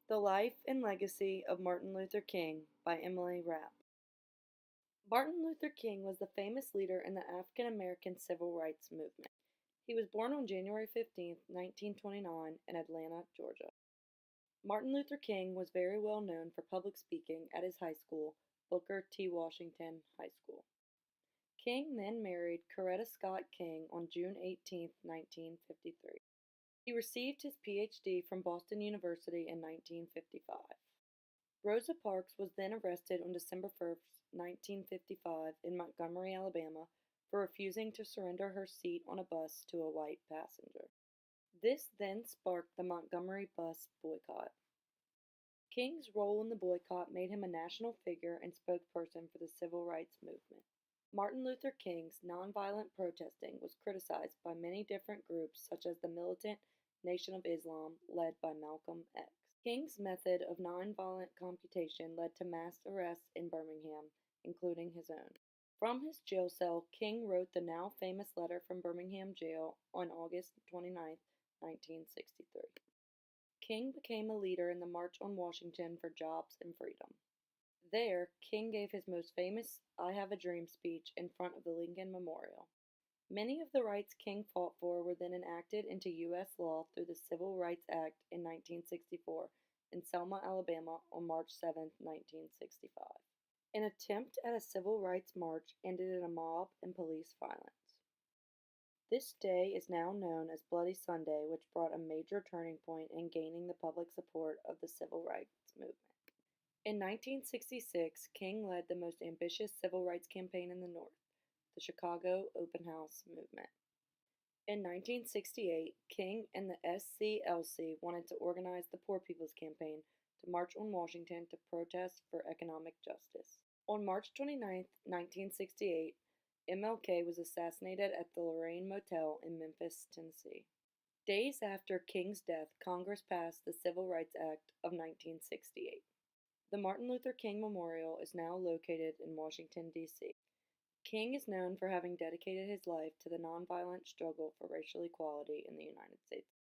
The Life and Legacy of Martin Luther King by Emily Rapp. Martin Luther King was the famous leader in the African American civil rights movement. He was born on January 15, 1929, in Atlanta, Georgia. Martin Luther King was very well known for public speaking at his high school, Booker T. Washington High School. King then married Coretta Scott King on June 18, 1953. He received his Ph.D. from Boston University in 1955. Rosa Parks was then arrested on December 1, 1955, in Montgomery, Alabama, for refusing to surrender her seat on a bus to a white passenger. This then sparked the Montgomery bus boycott. King's role in the boycott made him a national figure and spokesperson for the civil rights movement. Martin Luther King's nonviolent protesting was criticized by many different groups, such as the militant Nation of Islam, led by Malcolm X. King's method of nonviolent computation led to mass arrests in Birmingham, including his own. From his jail cell, King wrote the now famous letter from Birmingham jail on August 29, 1963. King became a leader in the March on Washington for Jobs and Freedom. There, King gave his most famous I Have a Dream speech in front of the Lincoln Memorial. Many of the rights King fought for were then enacted into U.S. law through the Civil Rights Act in 1964 in Selma, Alabama on March 7, 1965. An attempt at a civil rights march ended in a mob and police violence. This day is now known as Bloody Sunday, which brought a major turning point in gaining the public support of the civil rights movement. In 1966, King led the most ambitious civil rights campaign in the North, the Chicago Open House movement. In 1968, King and the SCLC wanted to organize the Poor People's Campaign to march on Washington to protest for economic justice. On March 29, 1968, MLK was assassinated at the Lorraine Motel in Memphis, Tennessee. Days after King's death, Congress passed the Civil Rights Act of 1968. The Martin Luther King Memorial is now located in Washington, D.C. King is known for having dedicated his life to the nonviolent struggle for racial equality in the United States.